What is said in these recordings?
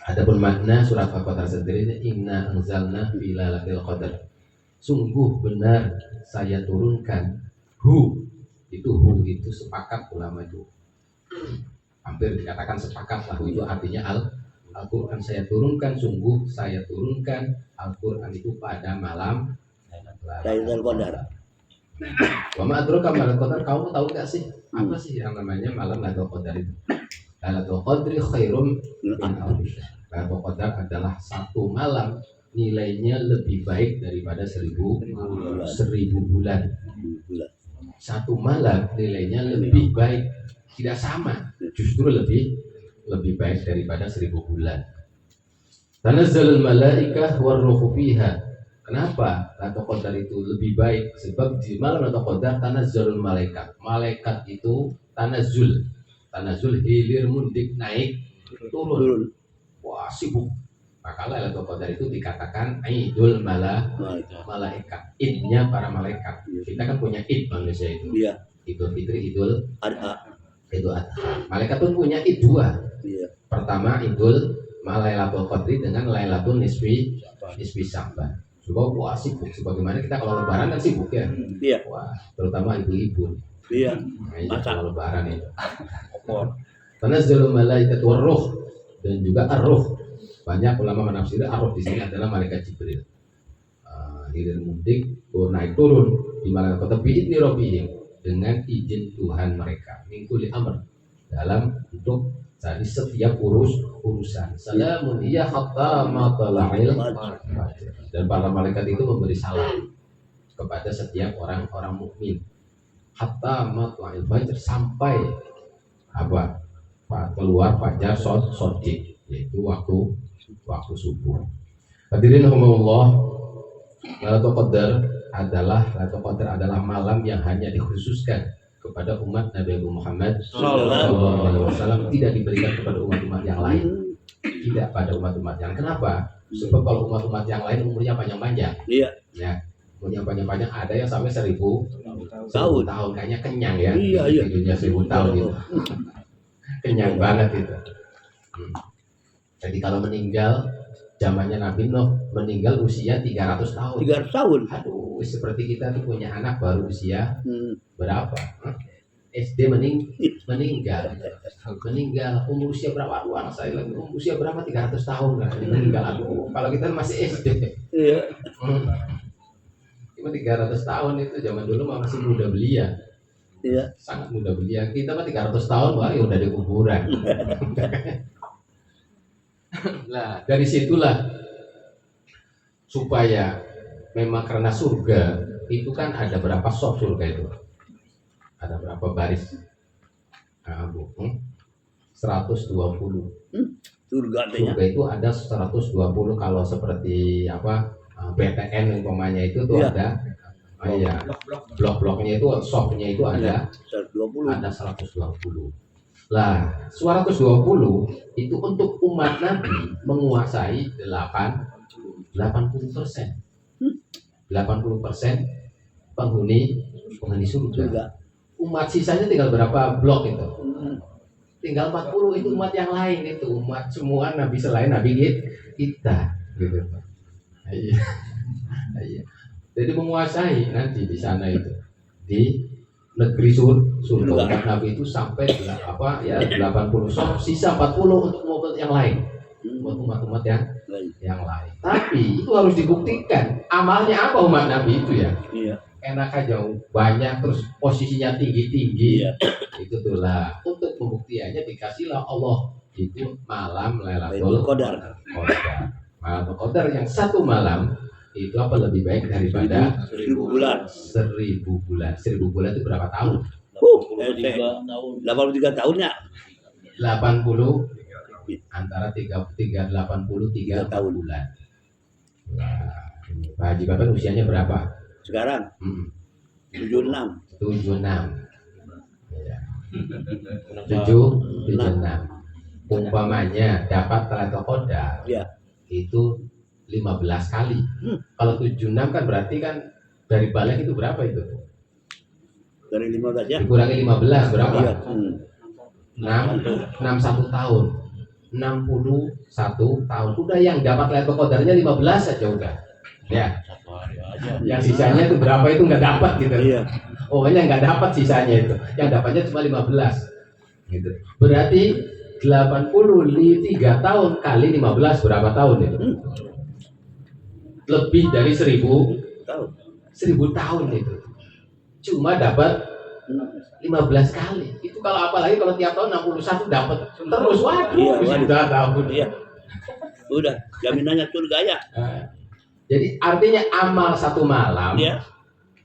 Adapun makna surat Al-Qadar sendiri, inna anzalna fi lailatul qadar. Sungguh benar saya turunkan itu sepakat ulama itu hampir dikatakan sepakat lah, itu artinya Al-Quran saya turunkan, sungguh saya turunkan Al-Quran itu pada malam Lailatul Qadar. Wa ma adraka ma Lailatul Qadar, kamu tahu gak sih apa sih yang namanya malam Lailatul Qadar itu? Lailatul Qadri khairum min alfi syahr. Lailatul Qadar adalah satu malam nilainya lebih baik daripada seribu bulan. Satu malam nilainya lebih baik, tidak sama, justru lebih baik daripada 1000 bulan. Tanazzalul malaikah warruhu fiha. Kenapa Lailatul Qadar itu lebih baik? Sebab di malam Lailatul Qadar tanazzalul malaikat. Malaikat itu tanazzul hilir mundik, naik turun. Wah, sibuk. Maka Lailatul Qadar itu dikatakan Idul Malaikat. Idnya para malaikat. Kita kan punya Id manusia itu. Iya. Idul Fitri, Idul Adha. Malaikat pun punya Id dua. Iya. Pertama Idul Lailatul Qadri dengan Lailatul Nisfi Sya'ban. Coba wah sibuk. Sebagaimana kita kalau lebaran kan sibuk ya. Iya. Wah, terutama ibu-ibu. Iya. Nah, kalau lebaran itu. Tanazzalul malaikat warruh, dan juga ar-ruh. Banyak ulama menafsir ar-ruh di sini adalah malaikat Jibril. Hilir mudik, naik turun di malam kota bi'idni rabbihim, dengan izin Tuhan mereka. Mingkuli amr, dalam untuk jadi setiap urusan. Salamun hiya hatta matla'il fajr. Dan para malaikat itu memberi salam kepada setiap orang mukmin. Hatta matla'il fajr, sampai apa? Keluar fajar shodiq, yaitu waktu subuh. Hadirin rahimakumullah, Lailatul Qadar adalah malam yang hanya dikhususkan kepada umat Nabi Muhammad SAW, tidak diberikan kepada umat-umat yang lain. Tidak pada umat-umat yang lain. Kenapa? Sebab kalau umat-umat yang lain umurnya panjang-panjang. Iya. Ya, umurnya panjang-panjang, ada yang sampai 1000 tahun, kayaknya kenyang ya. Iya. Hidupnya 1000 tahun gitu. Kenyang banget itu. Jadi kalau meninggal zamannya Nabi Nuh, meninggal usia 300 tahun. 300 tahun. Aduh, seperti kita tuh punya anak baru usia berapa? SD meninggal umur usia berapa? Aduh, anak saya lagi umur usia berapa? 300 tahun kan meninggal. Aduh, kalau kita masih SD. Iya. Cuma 300 tahun itu zaman dulu masih muda belia. Iya. Sangat muda belia. Kita mah 300 tahun wah ya udah di kuburan. Nah, dari situlah supaya memang karena surga itu kan ada berapa sop surga itu? Ada berapa baris? 120. Surga itu ada 120. Kalau seperti apa PTN umpamanya itu tuh ada blok-bloknya itu, sopnya itu ada 120. Lah, 120 itu untuk umat Nabi menguasai 80%. 80% penghuni surga. Umat sisanya tinggal berapa blok itu? Tinggal 40, itu umat yang lain, itu umat semua Nabi selain Nabi kita gitu. Iya. Jadi menguasai nanti di sana itu di negeri surga umat Nabi itu sampai 80 sop, sisa 40 untuk umat yang lain, umat-umat yang lain. Tapi itu harus dibuktikan amalnya apa umat Nabi itu ya. Iya. Enak aja banyak terus posisinya tinggi-tinggi. Iya. Itu tuh lah, untuk pembuktiannya dikasihlah Allah itu malam Lailatul Qadar. Malam Qadar yang satu malam itu apa lebih baik daripada 1000 bulan. 1000 bulan itu berapa tahun? 83 tahunnya. 80 antara 83 bulan. Nah, Pak Haji Bapak usianya berapa? Sekarang 76. Ya. 76. Umpamanya dapat Lailatul Qadar. Ya. Itu 15 kali. Kalau 76 kan berarti kan dari balik itu berapa itu? Dari 15 ya. Dikurangi 15 berapa? Iya. 61 tahun. 61 tahun. Udah yang dapat Lailatul Qadarnya 15 aja udah. Ya. Yang sisanya itu berapa itu nggak dapat gitu. Iya. Pokoknya nggak dapat sisanya itu. Yang dapatnya cuma 15. Gitu. Berarti 83 tahun kali 15 berapa tahun itu? Lebih dari 1000 Tahu. 1000 tahun itu. Cuma dapat 15 kali. Itu kalau apalagi kalau tiap tahun 61 dapat terus. Waduh, Iya, sudah tahun. Iya. Udah, jaminannya surga ya. Jadi artinya amal satu malam Iya.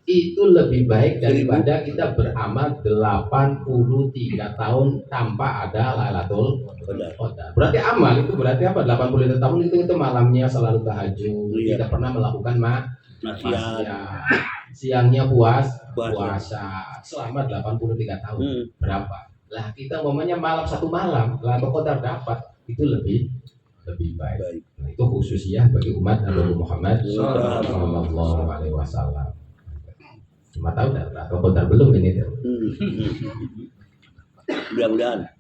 itu lebih baik daripada kita beramal 83 tahun tanpa ada Lailatul Qadar. Berarti amal itu berarti apa? 83 tahun itu malamnya selalu tahajud, Iya. tidak pernah melakukan Maksiat. siangnya puasa selama 83 tahun. Berapa? Lah kita momennya malam satu malam Lailatul Qadar dapat itu lebih baik. Nah, itu khusus ya bagi umat Nabi Muhammad Sallallahu Alaihi Wasallam. Cuma tahu dah Lailatul Qadar belum ini tuh. Mudah-mudahan.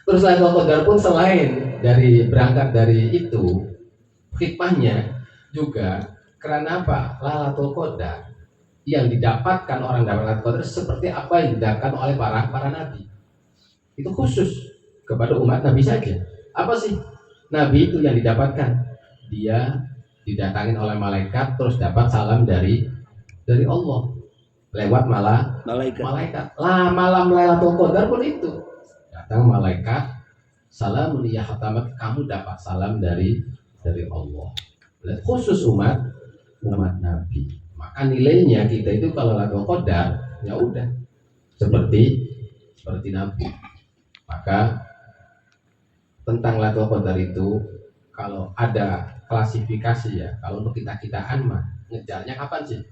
Terus Lailatul Qadar pun selain dari berangkat dari itu hikmahnya juga karena apa? Lailatul Qadar yang didapatkan orang dapat Lailatul Qadar seperti apa yang didapatkan oleh para nabi. Itu khusus kepada umat Nabi saja. Apa sih? Nabi itu yang didapatkan, dia didatangin oleh malaikat terus dapat salam dari Allah lewat malaikat. Lah malam Lailatul Qadar pun itu datang malaikat, salamun ya hatamat, kamu dapat salam dari Allah. Khusus umat Nabi. Maka nilainya kita itu kalau Lailatul Qadar ya udah seperti Nabi. Maka tentang Lailatul Qadar itu kalau ada klasifikasi ya, kalau untuk kita-kitaan mah ngejarnya kapan sih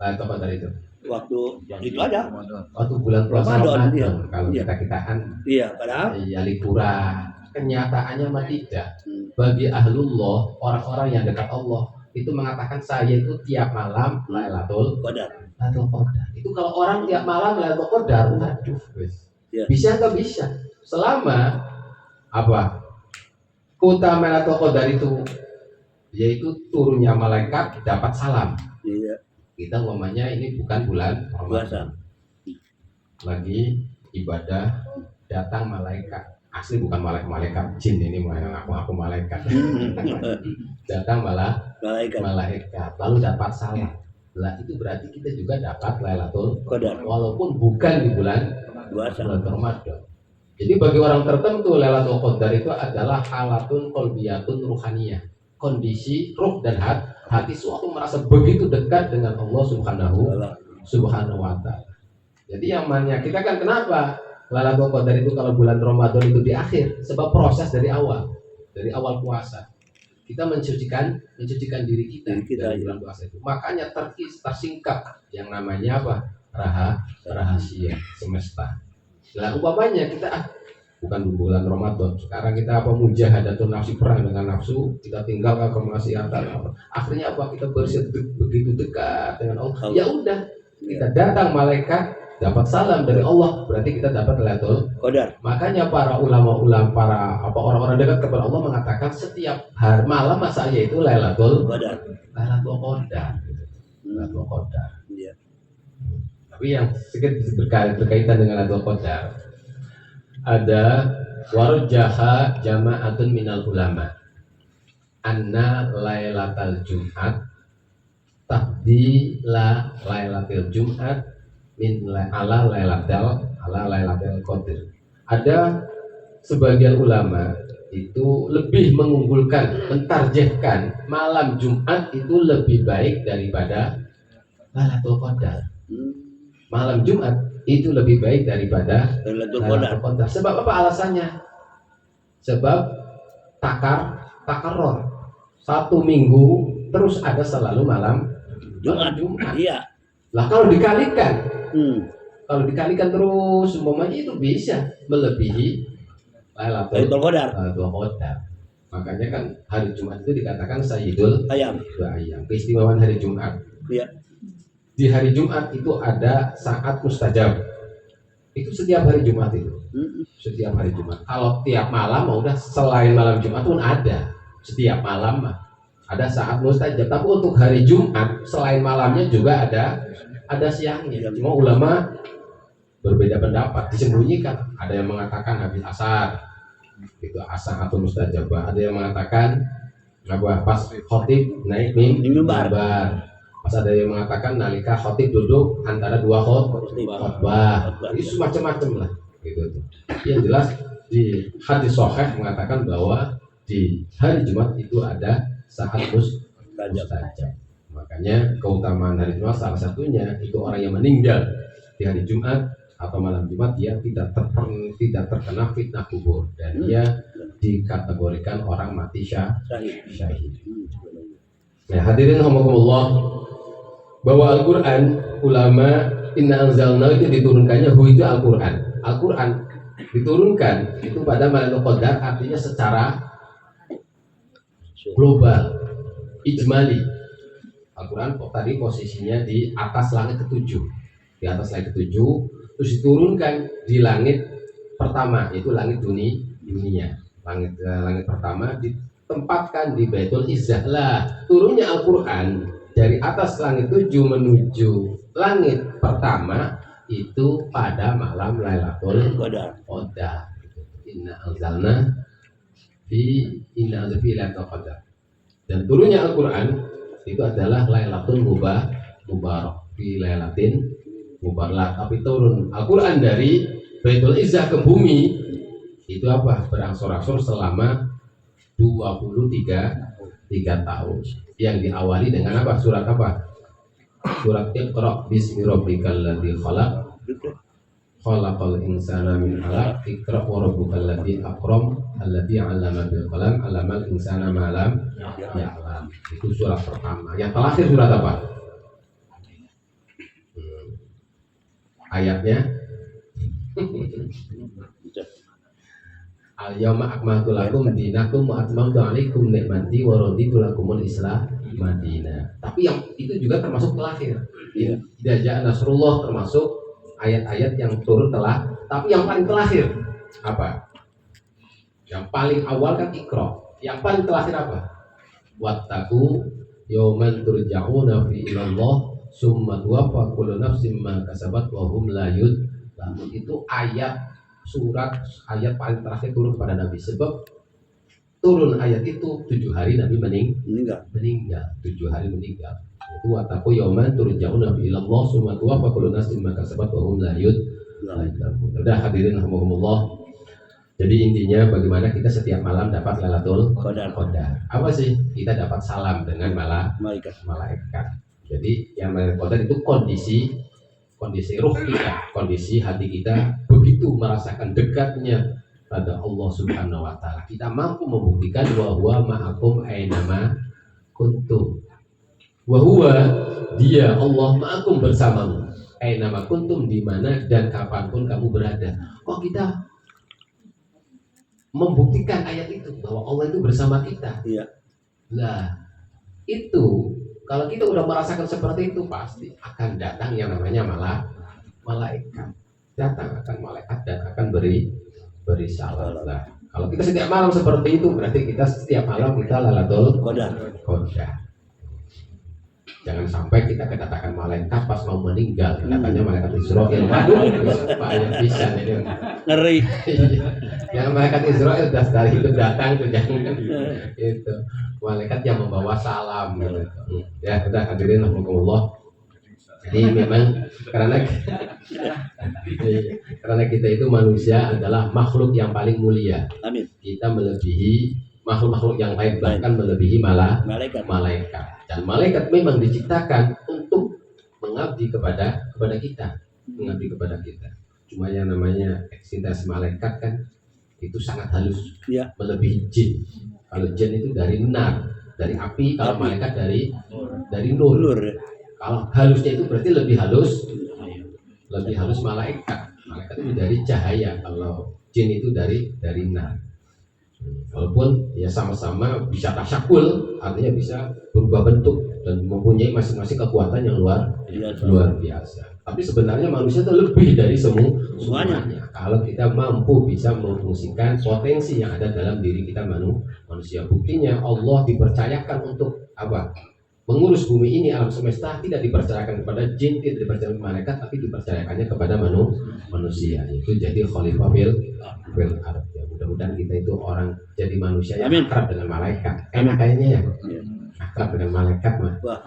Lailatul Qadar itu? Waktu itu aja. Waktu bulan puasa Ramadan. Iya. Kalau kita-kitaan Iya, padahal ya liburan. Kenyataannya mah tidak. Bagi ahlullah, orang-orang yang dekat Allah itu mengatakan saya itu tiap malam Lailatul Qadar. Itu kalau orang tiap malam Lailatul Qadar, waduh, bisa nggak bisa? Selama apa? Keutamaan Lailatul Qadar itu yaitu turunnya malaikat dapat salam. Iya. Kita umpamanya ini bukan bulan Ramadan. Lagi ibadah datang malaikat. Asli bukan malaikat jin ini, aku malaikat. Datang malaikat lalu dapat salam. Lah itu berarti kita juga dapat Lailatul Qadar walaupun bukan di bulan Ramadan. Jadi bagi orang tertentu Lailatul Qadar itu adalah halatun qalbiyatun ruhaniyah. Kondisi ruh dan hati suatu merasa begitu dekat dengan Allah Subhanahu wa taala. Jadi yang mana kita kan kenapa Lailatul Qadar itu kalau bulan Ramadan itu di akhir sebab proses dari awal puasa. Kita mensucikan diri kita dari bulan puasa itu. Makanya tersingkap yang namanya apa? Rahasia semesta. Lah umpamanya kita bukan di bulan Ramadan, sekarang kita apa mujahadatun nafsi, perang dengan nafsu, kita tinggalkan kemaksiatan, akhirnya apa kita begitu dekat dengan Allah. Ya udah, kita datang malaikat dapat salam dari Allah, berarti kita dapat Lailatul Qadar. Makanya para ulama-ulama, para orang-orang dekat kepada Allah mengatakan setiap hari malam masa yaitu Lailatul Qadar. Iya. Tapi yang sedikit berkaitan dengan Lailatul Qadar, ada warjaha jama'atun minal ulama anna lailatal jum'at tabdila lailatul jum'at min ala lailatul qadr. Ada sebagian ulama itu lebih mengunggulkan, mentarjihkan malam Jumat itu lebih baik daripada Lailatul Qadar. Malam Jumat itu lebih baik daripada Lailatul Qadar. Sebab apa alasannya? Sebab takarrur. Satu minggu terus ada selalu malam Jumat. Iya. Lah kalau dikalikan terus umpamanya itu bisa melebihi Lailatul Qadar. Makanya kan hari Jumat itu dikatakan Sayyidul Ayyam. Keistimewaan hari Jumat. Iya. Di hari Jumat itu ada saat mustajab. Itu setiap hari Jumat itu. Setiap hari Jumat. Kalau tiap malam udah selain malam Jumat pun ada. Setiap malam ada saat mustajab. Tapi untuk hari Jumat selain malamnya juga ada siangnya. Cuma ulama berbeda pendapat, disembunyikan. Ada yang mengatakan habis asar itu asar atau mustajabah. Ada yang mengatakan pas khotib naik mimbar. Pas ada yang mengatakan nalika khotib duduk antara dua khotbah. Itu macam-macam lah gitu. Yang jelas di hadis sahih mengatakan bahwa di hari Jumat itu ada saat mustajab. Makanya keutamaan hari Jumat salah satunya itu orang yang meninggal di hari Jumat atau malam Jumat dia tidak terkena fitnah kubur dan dia dikategorikan orang mati syahid. Nah, hadirin rahimakumullah, bahwa Al-Qur'an ulama inna anzalna itu diturunkannya itu Al-Qur'an. Al-Qur'an diturunkan itu pada Lailatul Qadar, artinya secara global, ijmali. Al-Quran tadi posisinya di atas langit ketujuh, terus diturunkan di langit pertama, yaitu langit dunia. Langit pertama ditempatkan di Baitul Izzah. Lah, turunnya Al-Quran dari atas langit 7 menuju langit pertama itu pada malam Lailatul Qadar. Inna anzalna fi Lailatul Qadar. Dan turunnya Al-Quran itu adalah Lailatul Mubarak fi Lailatin Mubarak. Tapi turun Al-Quran dari Baitul Izzah ke bumi itu apa? Berangsur-angsur selama 23 tahun. Yang diawali dengan apa? Surat apa? Surat Iqra bismi rabbikal ladzi khalaq. Khalaqal insana min 'alaq. Iqra wa rabbukal ladzi akram alladzi 'allama bil qalam 'allamal insana ma lam ya'lam. Itu surat pertama. Yang terakhir surat apa? Ayatnya Al-yawma akmaltu lakum dinakum wa atmamtu 'alaikum ni'mati wa raditu lakumul Islam madina. Tapi yang itu juga termasuk terakhir. Idza ja'a nasrullah termasuk ayat-ayat yang turun telah. Tapi yang paling terakhir apa? Yang paling awal kan Iqra. Yang paling terakhir apa? Wattaqu yawman turja'una fi ilallah summa tuwaffa kullu nafsin ma kasabat wa hum la yuzlamun. Itu ayat ayat paling terakhir turun kepada Nabi. Sebab turun ayat itu 7 hari Nabi meninggal. 7 hari meninggal. Itu wattaqu yawman turja'una fi ilallah summa tuwaffa kullu nafsin ma kasabat wa hum la yuzlamun. Udah hadirin rahimakumullah. Jadi intinya bagaimana kita setiap malam dapat Lailatul Qadar. Apa sih? Kita dapat salam dengan malaikat. Jadi yang Lailatul Qadar itu kondisi ruh kita, kondisi hati kita begitu merasakan dekatnya pada Allah Subhanahu wa taala. Kita mampu membuktikan wa huwa ma'akum ainama kuntum. Wa huwa dia Allah ma'akum bersamamu. Ainama kuntum, di mana dan kapanpun kamu berada. Kok kita membuktikan ayat itu bahwa Allah itu bersama kita? Iya. Lah, itu kalau kita udah merasakan seperti itu pasti akan datang yang namanya malaikat. Datang akan malaikat dan akan beri salam. Nah, kalau kita setiap malam seperti itu berarti kita setiap malam kita Lailatul Qadar. Jangan sampai kita kedatangan malaikat pas mau meninggal, katanya malaikat Israel. Waduh, supaya bisa ini. Ngeri. Yang malaikat Israel udah dari itu datang tuh, jangan itu malaikat yang membawa salam gitu. Ya, udah hadirin rahimakumullah. Jadi memang karena kita itu manusia adalah makhluk yang paling mulia. Amin. Kita melebihi makhluk-makhluk yang lain, bahkan melebihi malaikat. Dan malaikat memang diciptakan untuk mengabdi kepada kita. Cuma yang namanya eksistensi malaikat kan itu sangat halus, melebihi jin. Kalau jin itu dari nar, dari api. Kalau malaikat dari nur. Kalau halusnya itu berarti lebih halus malaikat. Malaikat itu dari cahaya. Kalau jin itu dari nar. Walaupun ya sama-sama bisa tasyakul, artinya bisa berubah bentuk dan mempunyai masing-masing kekuatan yang luar biasa. Tapi sebenarnya manusia itu lebih dari Semuanya. semuanya. Kalau kita mampu bisa memfungsikan potensi yang ada dalam diri kita manusia. Buktinya Allah dipercayakan untuk apa? Mengurus bumi ini, alam semesta, tidak dipercayakan kepada jin, tidak dipercayakan kepada malaikat, tapi dipercayakannya kepada manusia. Itu jadi khalifah fil ardh. Ya, mudah-mudahan kita itu orang jadi manusia yang Amin. akrab dengan malaikat. Enak kayaknya ya. Iya. Akrab dengan malaikat mah. Wah.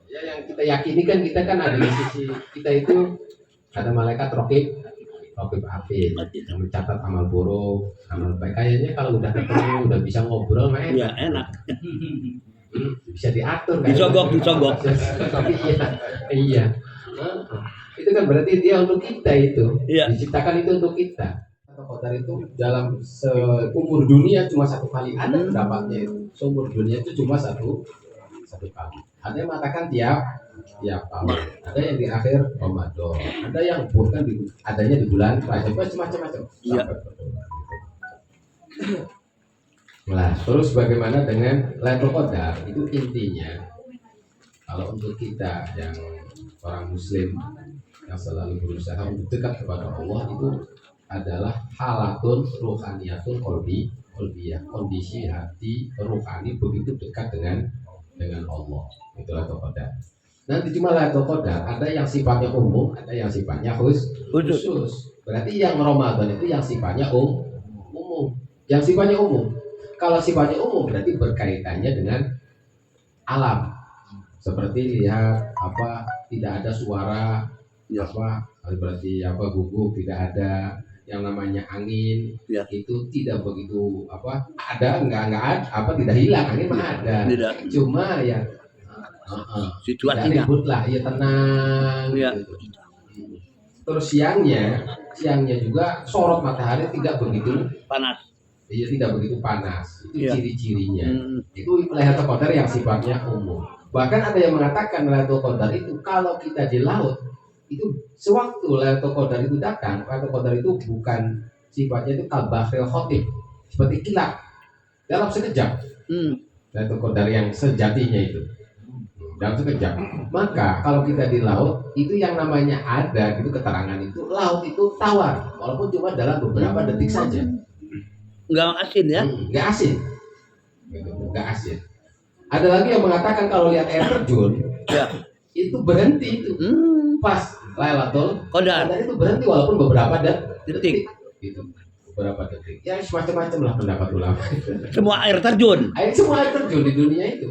Ya, yang kita yakini kan kita kan ada di sisi kita itu ada malaikat raqib atid yang mencatat amal buruk, amal baik. Kayaknya kalau udah ketemu, udah bisa ngobrol, main Ya enak. bisa diatur kan? Disogok. Tapi iya. Itu kan berarti dia untuk kita itu. Iya. Diciptakan itu untuk kita. Atau Qadar itu dalam seumur dunia cuma satu kali ada pendapatnya itu. Seumur dunia itu cuma satu kali. Ada yang mengatakan tiap tahun. Ada yang di akhir Ramadan. Ada yang bahkan adanya di bulan Rajab, macam-macam. Iya. Nah, terus bagaimana dengan Lailatul Qadar? Itu intinya kalau untuk kita yang orang Muslim yang selalu berusaha untuk dekat kepada Allah itu adalah halatun ruhaniyatun qalbiyah, kondisi hati ruhani begitu dekat dengan Allah. Itulah Lailatul Qadar. Nanti cuma Lailatul Qadar ada yang sifatnya umum, ada yang sifatnya khusus. Berarti yang Ramadan itu yang sifatnya umum. Yang sifatnya umum. Kalau sifatnya umum berarti berkaitannya dengan alam. Seperti lihat apa tidak ada suara apa berarti apa guguk, tidak ada yang namanya angin, Ya. itu tidak begitu apa ada enggak apa tidak hilang, angin mah ada. Tidak. Cuma ya Situasinya. ribut lah, ya tenang Ya. gitu. Terus siangnya juga sorot matahari tidak begitu Panas. iya, tidak begitu panas. Itu Ya. ciri-cirinya. Itu Lailatul Qadar yang sifatnya umum. Bahkan ada yang mengatakan Lailatul Qadar itu kalau kita di laut itu sewaktu Lailatul Qadar itu datang, Lailatul Qadar itu bukan sifatnya itu kalbahril khotib, seperti kilat dalam sekejap. Lailatul Qadar yang sejatinya itu dalam sekejap. Maka kalau kita di laut itu yang namanya ada gitu keterangan itu laut itu tawar walaupun cuma dalam beberapa detik saja. Enggak asin ya? Nggak asin. Nggak asin. Ada lagi yang mengatakan kalau lihat air terjun, Ya. itu berhenti itu. Pas Lailatul Qadar. Qadar itu berhenti walaupun beberapa Detik. Itu beberapa detik. Ya semacam-macam lah pendapat ulama. Semua air terjun. Semua air terjun di dunia itu.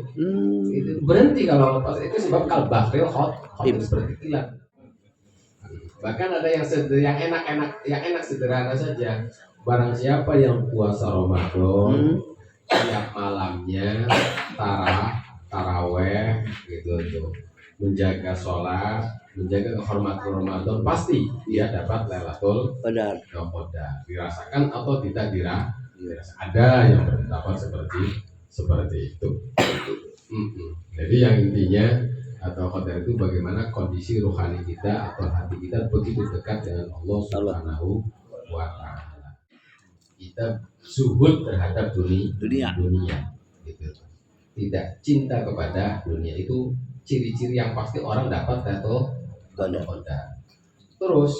Itu berhenti kalau pas itu sebab kalbahril hot seperti kilat. Bahkan ada yang enak sederhana saja. Barang siapa yang puasa Ramadan tiap malamnya taraweh gitu tuh, menjaga sholat, menjaga kehormatan Ramadan, pasti dia dapat Lailatul Qadar. Qadar. Dirasakan atau tidak dirasakan. Ada yang berpendapat seperti itu. Jadi yang intinya atau Qadar itu bagaimana kondisi rohani kita atau hati kita begitu dekat dengan Allah Subhanahu wa Ta'ala. Kita zuhud terhadap dunia gitu. Tidak cinta kepada dunia, itu ciri-ciri yang pasti orang dapat Lailatul Qadar. Terus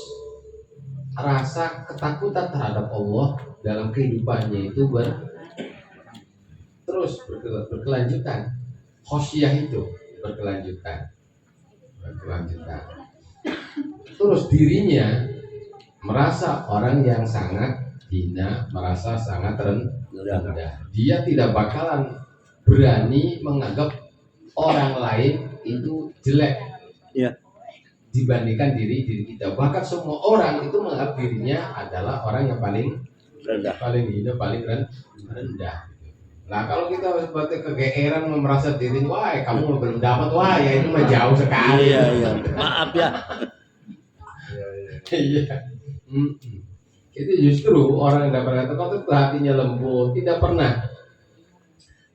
rasa ketakutan terhadap Allah dalam kehidupannya itu terus berkelanjutan. Khosyah itu berkelanjutan. Terus dirinya merasa orang yang sangat hina, merasa sangat rendah. Dia tidak bakalan berani menganggap orang lain itu jelek dibandingkan diri kita. Bahkan semua orang itu menganggap dirinya adalah orang yang paling hina, paling rendah. Nah kalau kita seperti kegeeran merasa diri, wah kamu belum dapat, wah ya itu mah jauh sekali. Iya. Maaf ya. Iya. Itu justru orang yang dapat kata itu hatinya lembut, tidak pernah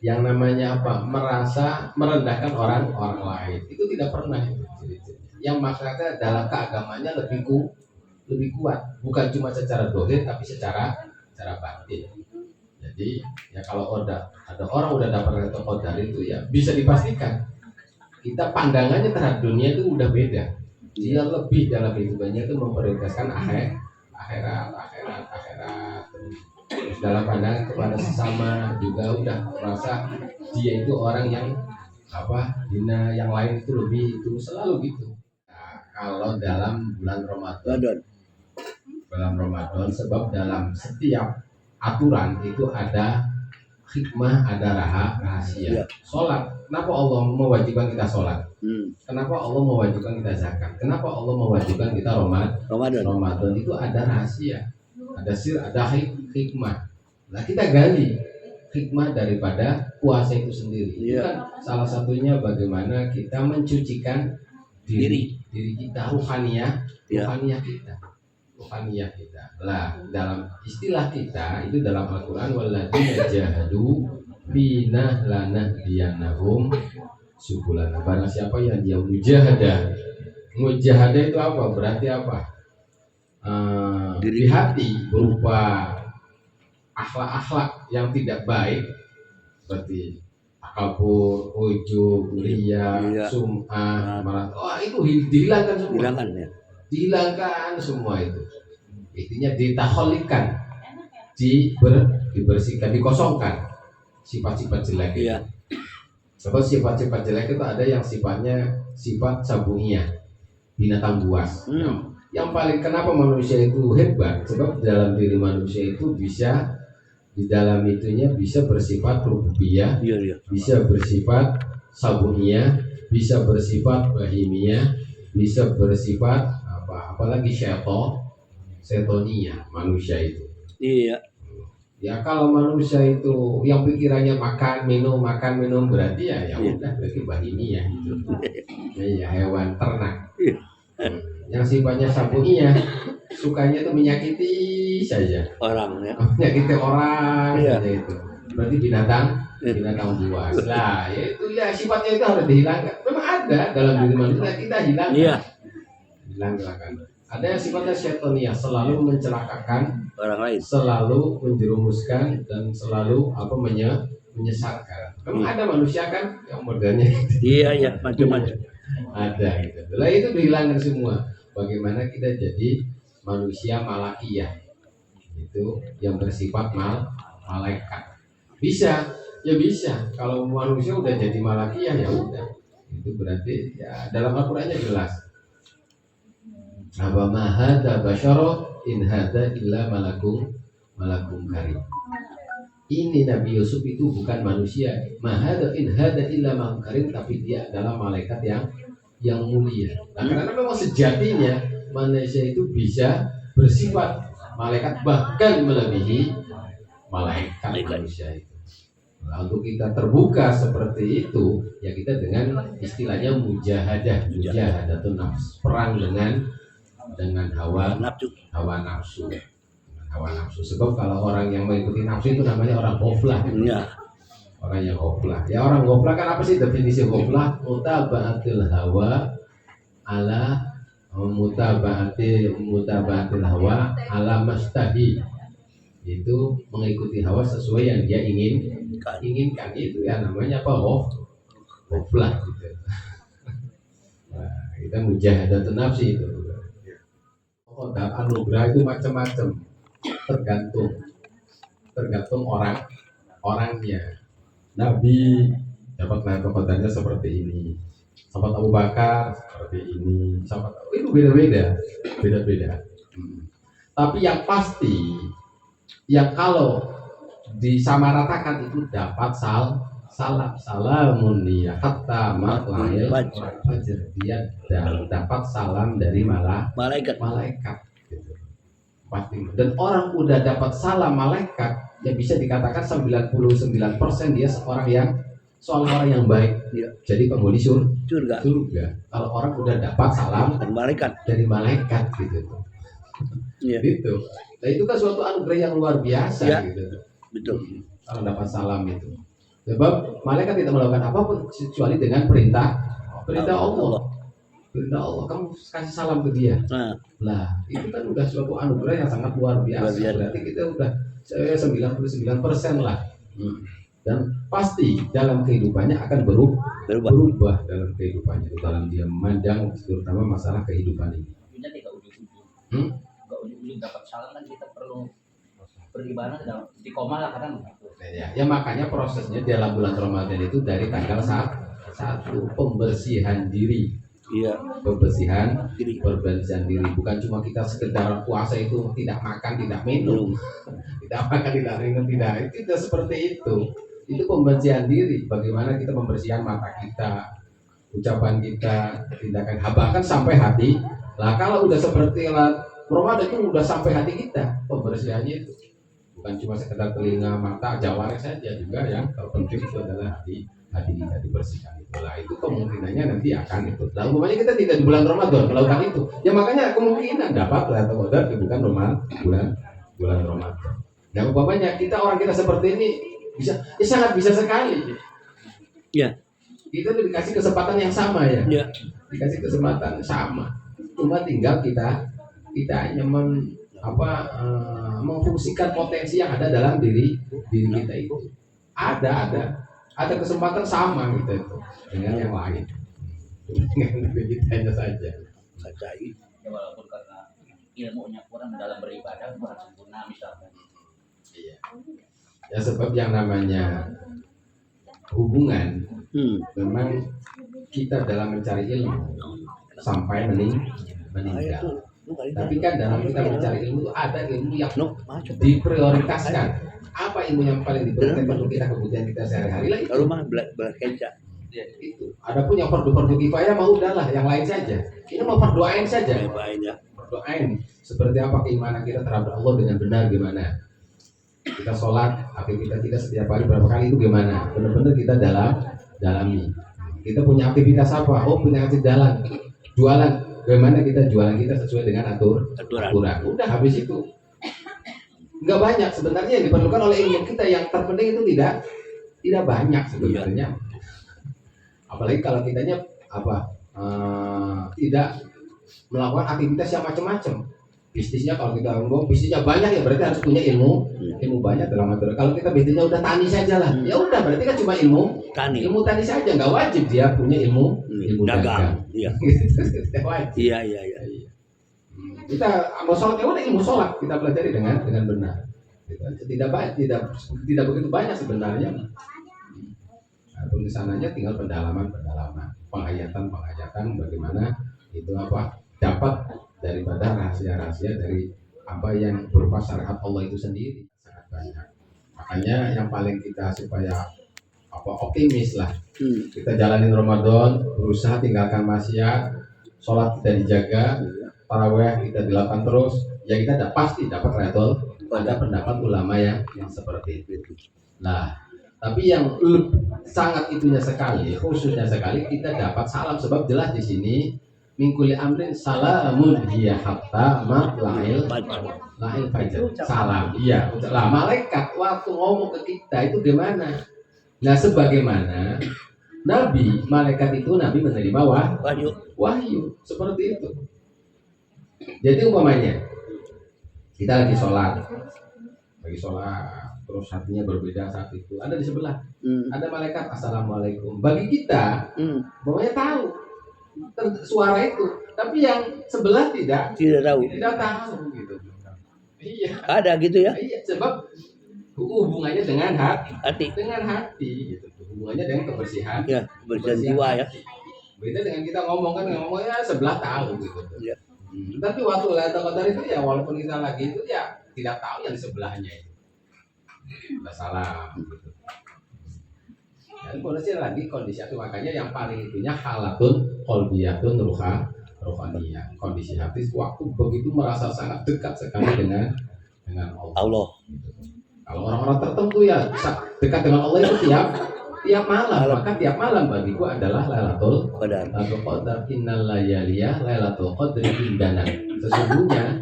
yang namanya apa merasa merendahkan orang lain, itu tidak pernah. Yang maksudnya dalam keagamannya lebih kuat, bukan cuma secara dohir tapi secara batin. Jadi ya kalau ada orang udah dapat Lailatul Qadar itu ya bisa dipastikan kita pandangannya terhadap dunia itu udah beda. Dia lebih dalam kehidupannya itu memprioritaskan akhirat. Terus dalam pandangan kepada sesama juga udah merasa dia itu orang yang hina yang lain itu lebih, itu selalu gitu. Nah, kalau dalam bulan Ramadan, sebab dalam setiap aturan itu ada hikmah, ada rahasia. Sholat, kenapa Allah mewajibkan kita sholat? Kenapa Allah mewajibkan kita zakat? Kenapa Allah mewajibkan kita Ramadan? Itu ada rahasia, ada ada hikmah. Nah, kita gali hikmah daripada puasa itu sendiri. Itu kan salah satunya bagaimana kita mencucikan diri kita, ruhaniyah kita. Lah, dalam istilah kita itu dalam Al-Qur'an, walladzina jahadu fina lanahdiyannahum subulana. Barang siapa yang dia mujahadah itu apa? Berarti apa? Di hati berupa akhlak-akhlak yang tidak baik seperti takabur, ujub, riya, sum'ah, malah itu dihilangkan semua. Dihilangkan semua itu. Intinya ditakholikan, dibersihkan, dikosongkan sifat-sifat jelek. Iya. Sebab sifat-sifat jelek itu ada yang sifatnya sifat sabuhiyah, binatang buas. Yang paling kenapa manusia itu hebat? Sebab dalam diri manusia itu bisa, di dalam itunya bisa bersifat rububiyah, bisa bersifat sabuhiyah, bisa bersifat bahimiyah, bisa bersifat apalagi setonia manusia itu. Iya. Ya kalau manusia itu yang pikirannya makan minum berarti ya udah berarti bahimiyah itu. Ya hewan ternak. Yang sifatnya sabuhiyah, sukanya itu menyakiti saja orang, menyakiti orang saja itu. Berarti binatang buas. Lah, itu ya sifatnya itu harus dihilangkan. Memang ada dalam diri manusia, kita hilangkan. Hilangkan. Ada yang sifatnya syaitoniyah, selalu mencelakakan orang lain, selalu menjerumuskan dan selalu menyesatkan. Memang ada manusia kan yang modelnya iya macam-macam. Ada gitu. Lah itu dihilangkan semua. Bagaimana kita jadi manusia malakiyah, itu yang bersifat malaikat. Bisa. Kalau manusia udah jadi malakiyah ya udah. Itu berarti ya dalam Al-Qur'annya jelas. Apa mahada basyara in hada illa malakum karim. Ini Nabi Yusuf itu bukan manusia. Mahada in hada illa malakum karim, tapi dia adalah malaikat yang mulia. Nah, karena memang sejatinya manusia itu bisa bersifat malaikat, bahkan melebihi malaikat manusia itu. Nah, untuk kita terbuka seperti itu, ya kita dengan istilahnya mujahadah itu nafs, perang dengan hawa nafsu. Sebab kalau orang yang mengikuti nafsu itu namanya orang ghaflah. Orang yang ghaflah. Ya orang ghaflah kan apa sih definisi ghaflah? Mutaba'atil hawa ala mutaba'atil hawa ala mastahi. Itu mengikuti hawa sesuai yang dia inginkan. Itu ya namanya apa? Ghaflah gitu. Nah, kita mujahadatun nafsi itu. Anugerah itu macam-macam, tergantung orangnya. Nabi dapat kekodarnya seperti ini, sahabat Abu Bakar seperti ini, sahabat itu beda-beda. Tapi yang pasti, yang kalau disamaratakan itu dapat salamun ya hatta matla'il fajr, dia dapat salam dari malaikat gitu. Pasti. Dan orang udah dapat salam malaikat ya bisa dikatakan 99% dia seorang yang baik. Jadi penghuni surga. Kalau orang udah dapat salam dari malaikat gitu. Gitu. Nah, itu kan suatu anugerah yang luar biasa gitu. Betul. Kalau dapat salam itu. Sebab malaikat tidak melakukan apapun kecuali dengan perintah Allah. Perintah Allah, kamu kasih salam ke dia. Lah, itu kan udah suatu anugerah yang sangat luar biasa. Berarti kita udah 99% lah. Dan pasti dalam kehidupannya akan Berubah. berubah dalam kehidupannya itu, dalam dia memandang terutama masalah kehidupan ini. Ujungnya tidak ujung-ujung. Hmm? Enggak ujung-ujung dapat salam kan kita perlu beribadah dalam istiqomah lah kadang gitu. Ya makanya prosesnya dalam bulan Ramadan itu dari tanggal 1 pembersihan diri. Iya. Pembersihan Diri. Perbersihan diri, bukan cuma kita sekedar puasa itu tidak makan tidak minum, tidak makan tidak minum, tidak, itu tidak seperti itu pembersihan diri. Bagaimana kita membersihkan mata kita, ucapan kita, tindakan, bahkan sampai hati lah. Kalau udah seperti Ramadan itu udah sampai hati kita pembersihannya itu, bukan cuma sekedar telinga, mata, jawareh saja, juga yang terpenting itu adalah hati kita dibersihkan. Itulah itu kemungkinannya nanti akan itu. Nah, umpamanya kita tidak di bulan Ramadan melakukan itu, ya makanya kemungkinan dapat Lailatul Qadar bukan bulan Ramadan. Nah, umpamanya kita seperti ini bisa, ya sangat bisa sekali. Ya. Kita dikasih kesempatan yang sama ya. Ya. Dikasih kesempatan sama. Cuma tinggal kita hanya memfungsikan potensi yang ada dalam diri kita itu. Ada kesempatan sama kita itu dengan yang lain. Dengan kitanya saja. Kacai. Ya walaupun karena ilmunya kurang dalam beribadah kurang sempurna misalkan. Iya. Ya sebab yang namanya hubungan memang kita dalam mencari ilmu sampai meninggal. Tapi kan dalam kita mencari ilmu ada ilmu yang diprioritaskan. Apa ilmu yang paling diprioritaskan untuk kita kebutuhan kita sehari-hari lah itu. Kalau mah bekerja. Itu. Adapun yang fardu kifayah mau udahlah yang lain saja. Ini mau fardu ain saja. Fardu ain. Seperti apa keimanan kita terhadap Allah dengan benar gimana? Kita sholat, aktivitas kita setiap hari berapa kali itu gimana? Benar-benar kita dalami. Kita punya aktivitas apa? Oh punya aktivitas jualan. Bagaimana kita jualan kita sesuai dengan aturan. Udah habis itu. Nggak banyak sebenarnya yang diperlukan oleh ilmu kita, yang terpenting itu tidak banyak sebenarnya. Apalagi kalau kitanya tidak melakukan aktivitas yang macam-macam. Bisnisnya kalau kita ngomong bisnisnya banyak ya berarti harus punya ilmu banyak dalam aturan. Kalau kita bisnisnya udah tani saja lah, ya udah berarti kan cuma ilmu tani saja, nggak wajib dia punya ilmu dagang. Iya. Wajib. Iya. Kita mau sholat ya udah ilmu sholat kita pelajari dengan benar. Tidak begitu banyak sebenarnya. Adapun kesananya tinggal pendalaman, penghayatan bagaimana itu dapat daripada rahasia-rahasia dari apa yang berupa syariat Allah itu sendiri sangat banyak. Makanya yang paling kita supaya optimis lah. Kita jalanin Ramadan, berusaha tinggalkan maksiat, sholat kita dijaga, tarawih kita dilakukan terus, ya kita pasti dapat Lailatul pada pendapat ulama yang seperti itu. Nah, tapi yang sangat itunya sekali, khususnya sekali kita dapat salam, sebab jelas di sini mingkuli amrin salamun hiya hatta matla'il fajr. Salam, iya. Lah malaikat waktu ngomong ke kita itu gimana? Nah, sebagaimana Nabi menerima wahyu seperti itu. Jadi umpamanya kita lagi sholat terus hatinya berbeda saat itu, ada di sebelah ada malaikat assalamualaikum. Bagi kita umpamanya tahu suara itu, tapi yang sebelah tidak tahu gitu. Iya. Ada gitu ya? Iya, sebab hubungannya dengan hati gitu. Hubungannya dengan kebersihan. Ya, kebersihan jiwa ya. Beda dengan kita ngomongnya sebelah tahu gitu. Ya. Tapi waktu Lailatul Qadar itu ya walaupun kita lagi itu ya tidak tahu yang di sebelahnya itu. Udah salah gitu. Dan kondisi itu makanya yang paling itunya halatun qalbiyatun rohaniyah. Kondisi hati waktu begitu merasa sangat dekat sekali dengan Allah. Gitu. Kalau orang-orang tertentu ya dekat dengan Allah itu tiap malam, maka tiap malam bagiku adalah Lailatul Qadar. Innal layaliya Lailatul Qadri indana. Sesungguhnya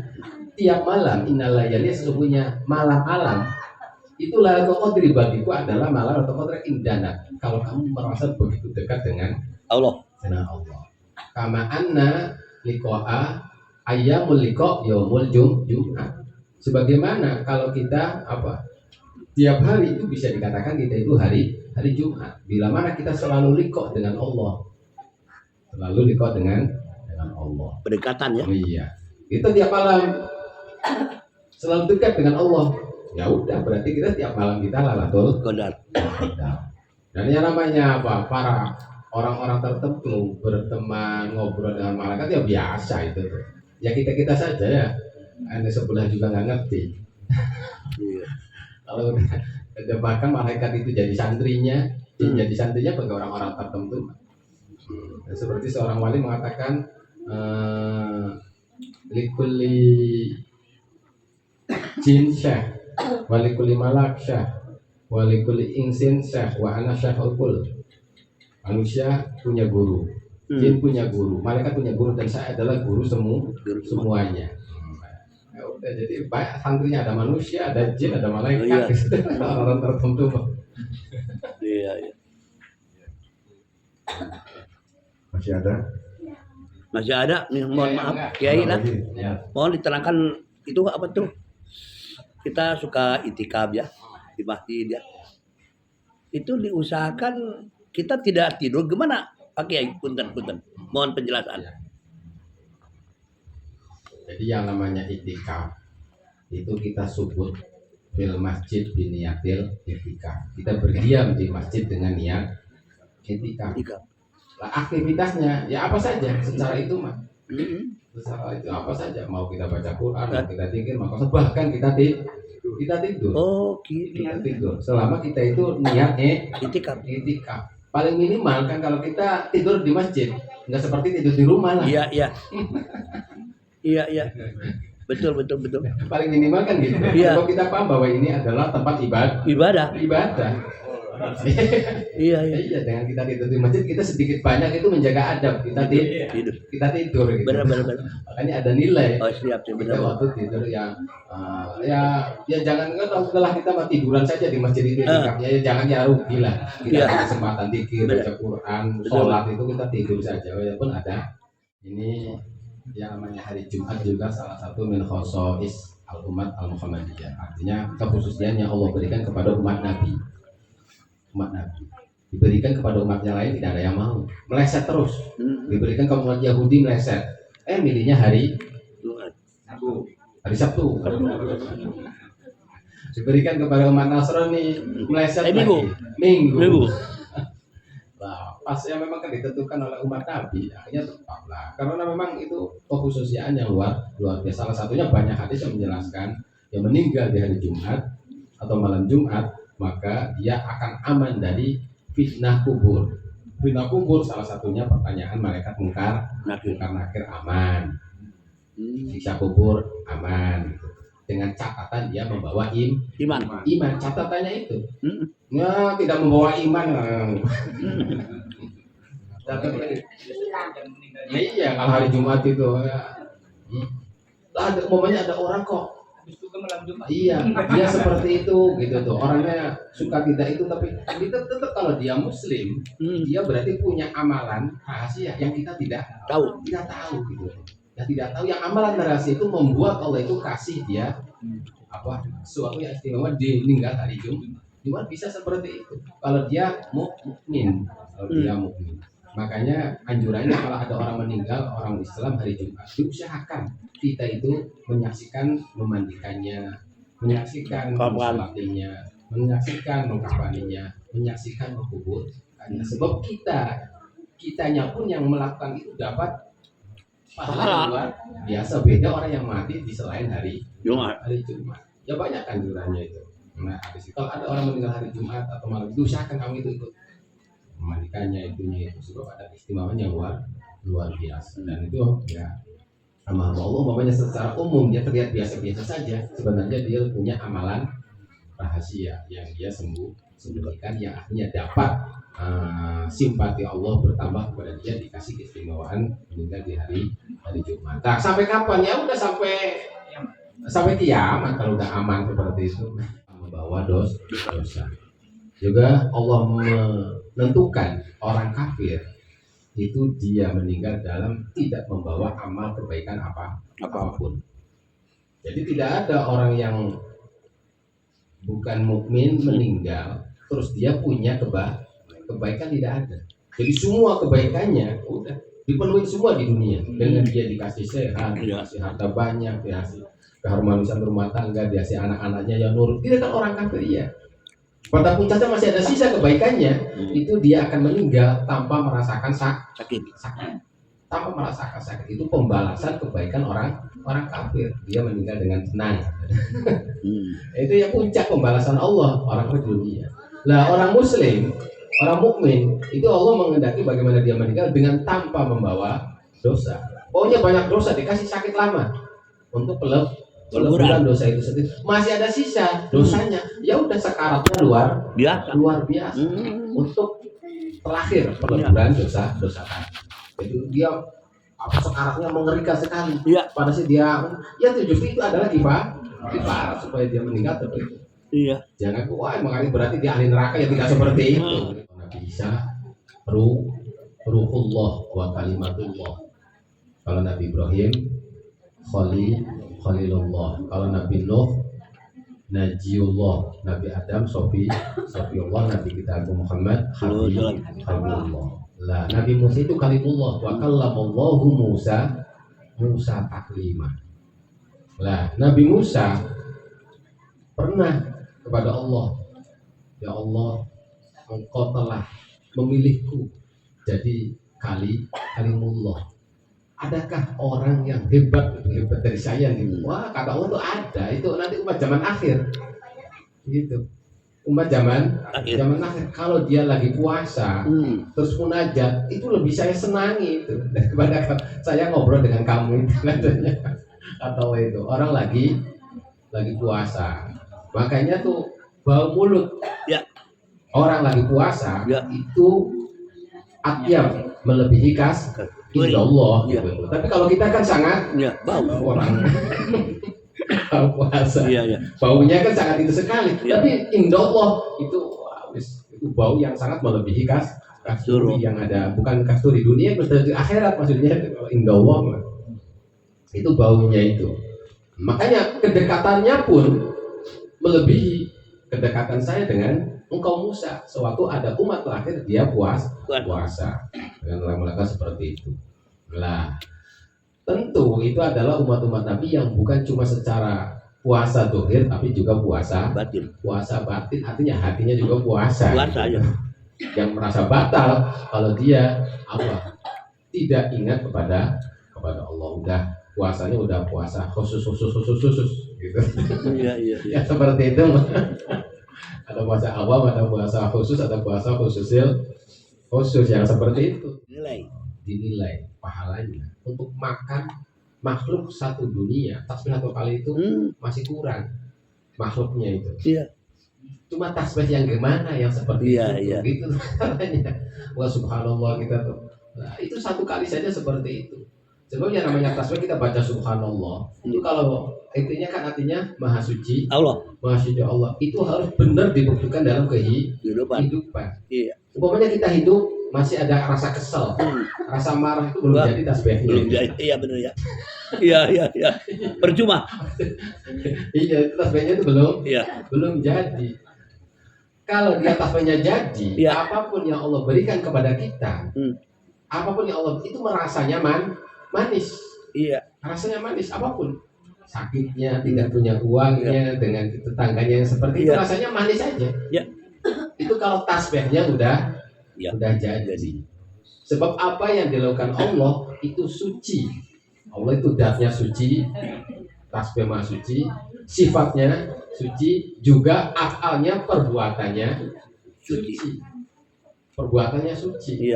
tiap malam sesungguhnya malam-malam itu Lailatul Qadri bagiku adalah malam Lailatul Qadri indana. Kalau kamu merasa begitu dekat dengan Allah. Kama anna liqa'a ayyamul liqa' yaumul jum'ah. Sebagaimana kalau kita tiap hari itu bisa dikatakan kita itu hari hari Jumat. Bila mana kita selalu liqo dengan Allah, selalu liqo dengan Allah. Berdekatan ya. Oh, iya, kita tiap malam selalu dekat dengan Allah. Ya udah, berarti kita tiap malam kita Lailatul Qadar. Qadar. Dan yang namanya apa? Para orang-orang tertentu berteman ngobrol dengan malaikat ya biasa itu tuh. Ya kita saja ya. Anda sebelah juga nggak ngerti. Iya. Kalau udah bahkan malaikat itu jadi santrinya, jadi santrinya bagi orang-orang tertentu. Seperti seorang wali mengatakan, likulli jin syekh, walikuli malak syekh, walikuli insin syekh, wa ana syekhul kul. Manusia punya guru, jin punya guru, malaikat punya guru, dan saya adalah guru semuanya. Ya udah, jadi banyak santrinya, ada manusia, ada jin, ada malaikat, orang-orang tertentu. Iya, iya. Masih ada? Masih ada nih, mohon maaf Kiai lah. Ya. Mohon diterangkan itu apa tuh? Kita suka itikaf ya di masjid ya. Itu diusahakan kita tidak tidur gimana? Pak Kiai, punten. Mohon penjelasan. Jadi yang namanya itikaf itu kita sebut fil masjid biniyatil itikaf. Kita berdiam di masjid dengan niat itikaf. Itikaf. Nah, aktivitasnya ya apa saja secara itu mah. Mm-mm. Secara itu apa saja, mau kita baca Quran, mau kita zikir, mau bahkan kita tidur. Oh, gitu. Kita tidur. Selama kita itu niatnya Itikaf. itikaf. Paling minimal kan kalau kita tidur di masjid, nggak seperti tidur di rumah lah. Iya, iya. Iya. Betul. Paling minimal kan gitu. Iya. Kalau kita paham bahwa ini adalah tempat Ibadah. Iya. Iya, dengan kita tidur di masjid, kita sedikit banyak itu menjaga adab. Kita Tidur. tidur gitu. Benar. Makanya ada nilai. Oh, siap Kita benar. waktu tidur yang ya jangan kan setelah kita mau tiduran saja di masjid itu ya jangan ya rugi lah. Kita Iya. ada kesempatan zikir, Benar. baca Quran, Betul. sholat itu kita tidur saja. Walaupun ada ini yang namanya hari Jumat juga salah satu min khosois al-umat al-Muhammadiyah. Artinya kekhususian yang Allah berikan kepada umat Nabi. Diberikan kepada umat yang lain tidak ada yang mau. Meleset terus. Diberikan ke umat Yahudi meleset. Milihnya hari Sabtu. Diberikan kepada umat Nasrani meleset Minggu. Nah, pas yang memang kan ditentukan oleh umat Nabi, akhirnya tetaplah. Karena memang itu kekhususian yang luar biasa. Salah satunya banyak hadis yang menjelaskan yang meninggal di hari Jumat atau malam Jumat, maka dia akan aman dari fitnah kubur. Fitnah kubur salah satunya pertanyaan malaikat mungkar nakir aman. Siksa kubur aman. Dengan catatan dia membawa iman. Catatannya itu. Ya, tidak membawa iman. Iya, kalau hari Jumat itu ya. Ada orang kok. Iya, dia seperti itu gitu tuh. Orangnya suka tidak itu, tapi kita tetap kalau dia Muslim, dia berarti punya amalan rahasia yang kita tidak tahu gitu. Yang tidak tahu, yang amalan rahasia itu membuat Allah itu kasih dia sesuatu yang istimewa di meninggal hari Jumat bisa seperti itu. Kalau dia mukmin, makanya anjurannya kalau ada orang meninggal, orang Islam hari Jumat, diusahakan kita itu menyaksikan memandikannya, menyaksikan mensolatinya, menyaksikan mengkafaninya, menyaksikan menguburkannya. Sebab kitanya pun yang melakukan itu dapat pahala luar biasa. Beda orang yang mati di selain hari Jumat. Ya banyak anjurannya itu. Nah, habis itu kalau ada orang meninggal hari Jumat atau malam itu, usahakan kamu itu ikut memandikannya, itu sebab ada keistimewaan yang luar biasa. Dan itu ya sama Allah umpamanya secara umum dia terlihat biasa-biasa saja, sebenarnya dia punya amalan rahasia yang dia sembunyikan, yang akhirnya dapat simpati Allah bertambah kepada dia, dikasih keistimewaan meninggal di hari Jumat. Nah, sampai kapan? Ya udah sampai kiamat kalau udah aman seperti itu, membawa dosa. Juga Allah menentukan orang kafir itu dia meninggal dalam tidak membawa amal kebaikan apapun. Jadi tidak ada orang yang bukan mukmin meninggal terus dia punya kebaikan tidak ada. Jadi semua kebaikannya udah dipenuhi semua di dunia dengan dia dikasih sehat, dikasih harta banyak, dikasih keharmonisan rumah tangga, dikasih anak-anaknya yang nurut. Dia kan orang kafir ya. Pada puncaknya masih ada sisa kebaikannya, itu dia akan meninggal tanpa merasakan sakit. Tanpa merasakan sakit. Itu pembalasan kebaikan orang kafir. Dia meninggal dengan tenang. Itu yang puncak pembalasan Allah orang kafir di dunia. Lah orang muslim, orang mukmin itu Allah menghendaki bagaimana dia meninggal dengan tanpa membawa dosa. Pokoknya banyak dosa dikasih sakit lama untuk peleburan dosa itu sendiri. Masih ada sisa dosanya. Ya udah sekaratnya luar biasa untuk terakhir peleburan dosa tadi. Itu dia sekaratnya mengerikan sekali. Pada sih dia justru itu adalah kifar supaya dia meninggal terus. Jangan wah makanya berarti dia ahli neraka ya, tidak seperti itu. Nabi Isa ruhullah wa kalimatullah. Kalau Nabi Ibrahim Khalilullah. Kalau Nabi Nuh Najiullah. Nabi Adam Sofiullah. Nabi kita Abu Muhammad Habibullah. Lah Nabi Musa itu kalimullah. Wa kallamallahu Musa taklima. Lah Nabi Musa pernah kepada Allah, ya Allah, Engkau telah memilihku jadi kalimullah. Adakah orang yang hebat dari saya gitu? Wah, kata Allah tuh ada. Itu nanti umat zaman akhir. Gitu. Umat zaman akhir. Kalau dia lagi puasa, terus munajat, itu lebih saya senangi itu daripada saya ngobrol dengan kamu itu katanya. Atau itu orang lagi puasa. Makanya tuh bau mulut. Orang lagi puasa itu atyam melebihi Insya Allah gitu. Tapi kalau kita kan sangat bau orang puasa, baunya kan sangat itu sekali. Tapi Insya Allah itu bau yang sangat melebihi kasturi yang ada, bukan kasturi dunia, kasturi akhirat maksudnya. Insya Allah itu baunya itu. Makanya kedekatannya pun melebihi kedekatan saya dengan engkau Musa. Sewaktu ada umat terakhir dia puasa dengan lama-lama seperti itu. Lah tentu itu adalah umat-umat Nabi yang bukan cuma secara puasa zahir tapi juga puasa batin. Puasa batin artinya hatinya juga puasa gitu. Yang merasa batal kalau dia tidak ingat kepada Allah. Udah puasanya udah puasa khusus gitu. Ya seperti itu. Ada puasa awam, ada puasa khusus, ada puasa khusus yang seperti itu. Dinilai pahalanya untuk makan makhluk satu dunia tasbih satu kali itu masih kurang makhluknya itu. Cuma tasbih yang gimana yang seperti itu. Gitu katanya. Wah subhanallah kita tuh. Nah, itu satu kali saja seperti itu. Sebabnya namanya tasbih kita baca subhanallah. Itu kalau intinya kan artinya maha suci Allah. Itu harus benar dibuktikan dalam kehidupan. Umpamanya kita hidup masih ada rasa kesel, rasa marah itu belum jadi tasbihnya. Belum jadi. Iya benar ya. Iya. Percuma. Iya, itu tasbihnya itu belum jadi. Kalau dia tasbihnya jadi, apapun yang Allah berikan kepada kita, apapun yang Allah itu merasanya manis. Rasanya manis apapun. Sakitnya, tidak punya uangnya, dengan tetangganya yang seperti itu rasanya manis saja. Itu kalau tasbihnya udah jadi. Sebab apa yang dilakukan Allah itu suci. Allah itu zatnya suci, tasbih maha suci, sifatnya suci, juga afalnya perbuatannya suci. Perbuatannya suci.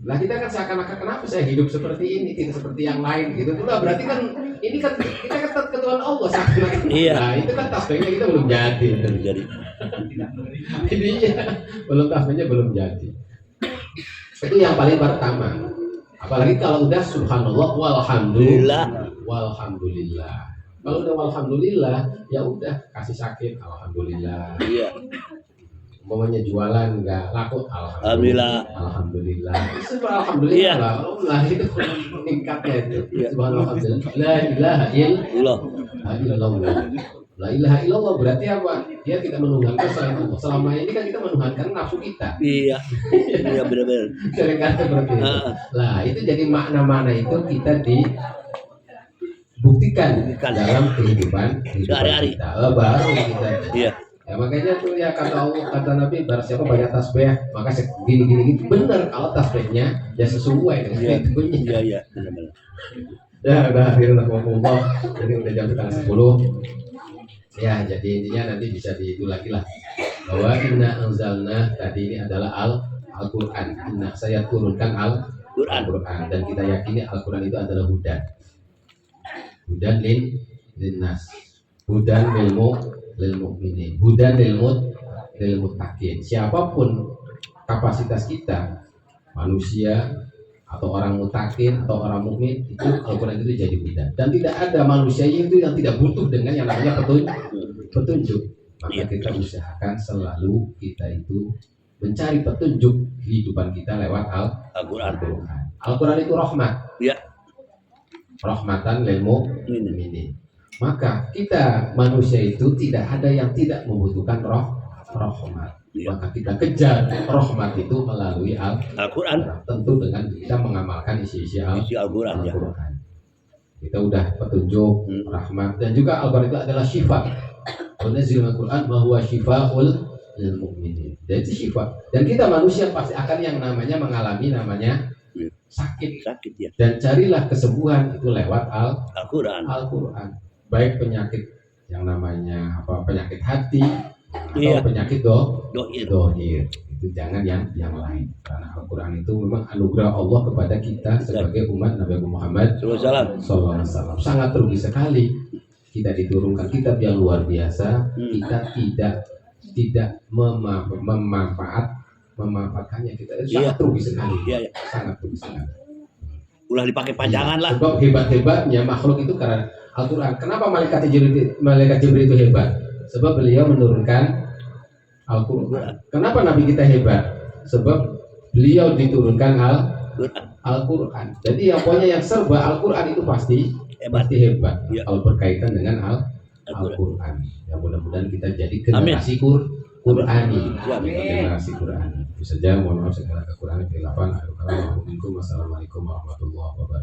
Lah kita kan seakan-akan kenapa saya hidup seperti ini, tidak seperti yang lain gitu. Itulah berarti kan ini kan kita kan ketuaan Allah seakan-akan. Nah, itu kan tasbihnya kita belum jadi. Belum tasbihnya belum jadi. Itu yang paling pertama. Apalagi kalau udah subhanallah walhamdulillah. Kalau udah walhamdulillah ya udah kasih sakit alhamdulillah. Umpamanya jualan enggak laku alhamdulillah. Alhamdulillah lah itu meningkatnya itu. Subhanallah la ilaha illallah. La ilaha illallah berarti apa? Dia tidak menuhankan selain Allah. Selama ini kan kita menuhankan nafsu kita. Iya. Iya benar-benar. Seringkali seperti itu. Heeh. Lah itu jadi makna-makna itu kita dibuktikan dalam kehidupan Sehari-hari. kita. Baru kita. Iya. Ya makanya tuh ya kata Allah, kata Nabi, barang siapa banyak tasbih maka gini benar kalau tasbihnya ya sesuai dengan Iya. itunya. Iya iya benar-benar. Ya udah hadirin rahimakumullah. Jadi udah jam setengah 10. Ya jadi intinya nanti bisa itu lagi lah bahwa inna anzalna tadi ini adalah Al-Quran. Inna saya turunkan Al-Quran dan kita yakini Al-Quran itu adalah hudan linnas, hudan lil mu'minin, hudan lil muttaqin. Siapapun kapasitas kita, manusia atau orang mutakin atau orang mukmin, itu Al-Quran itu jadi hudan. Dan tidak ada manusia itu yang tidak butuh dengan yang namanya petunjuk. Maka kita usahakan selalu kita itu mencari petunjuk kehidupan kita lewat Al-Quran. Al-Quran itu rahmat. Iya. Rahmatan lil mu'minin. Maka kita manusia itu tidak ada yang tidak membutuhkan rahmat. Maka kita kejar rahmat itu melalui Al-Quran. Tentu dengan kita mengamalkan isi Al-Quran. Kita udah petunjuk, rahmat, dan juga Al-Quran itu adalah syifa. Al-Nazil Al-Quran bahwa syifa'ul lil mu'minin. Dan itu syifa. Dan kita manusia pasti akan yang namanya mengalami namanya sakit ya. Dan carilah kesembuhan itu lewat Al-Quran. Baik penyakit yang namanya penyakit hati atau penyakit dohir. Itu jangan yang lain. Karena Al-Quran itu memang anugerah Allah kepada kita sebagai umat Nabi Muhammad SAW. Sangat rugi sekali kita diturunkan kitab yang luar biasa, kita tidak memanfaatkannya. Kita sangat rugi sekali. Sangat rugi sekali. Ulah dipakai panjangan lah. Sebab hebat-hebatnya makhluk itu karena Al-Quran. Kenapa malaikat Jibril itu hebat? Sebab beliau menurunkan Al-Quran. Kenapa Nabi kita hebat? Sebab beliau diturunkan Al-Quran. Jadi yang pokoknya yang serba Al-Quran itu pasti hebat. Kalau berkaitan dengan Al-Quran. Ya mudah-mudahan kita jadi generasi Qurani. Generasi Qurani. Itu saja. Mohon maaf segala kekurangan. Assalamualaikum warahmatullahi wabarakatuh.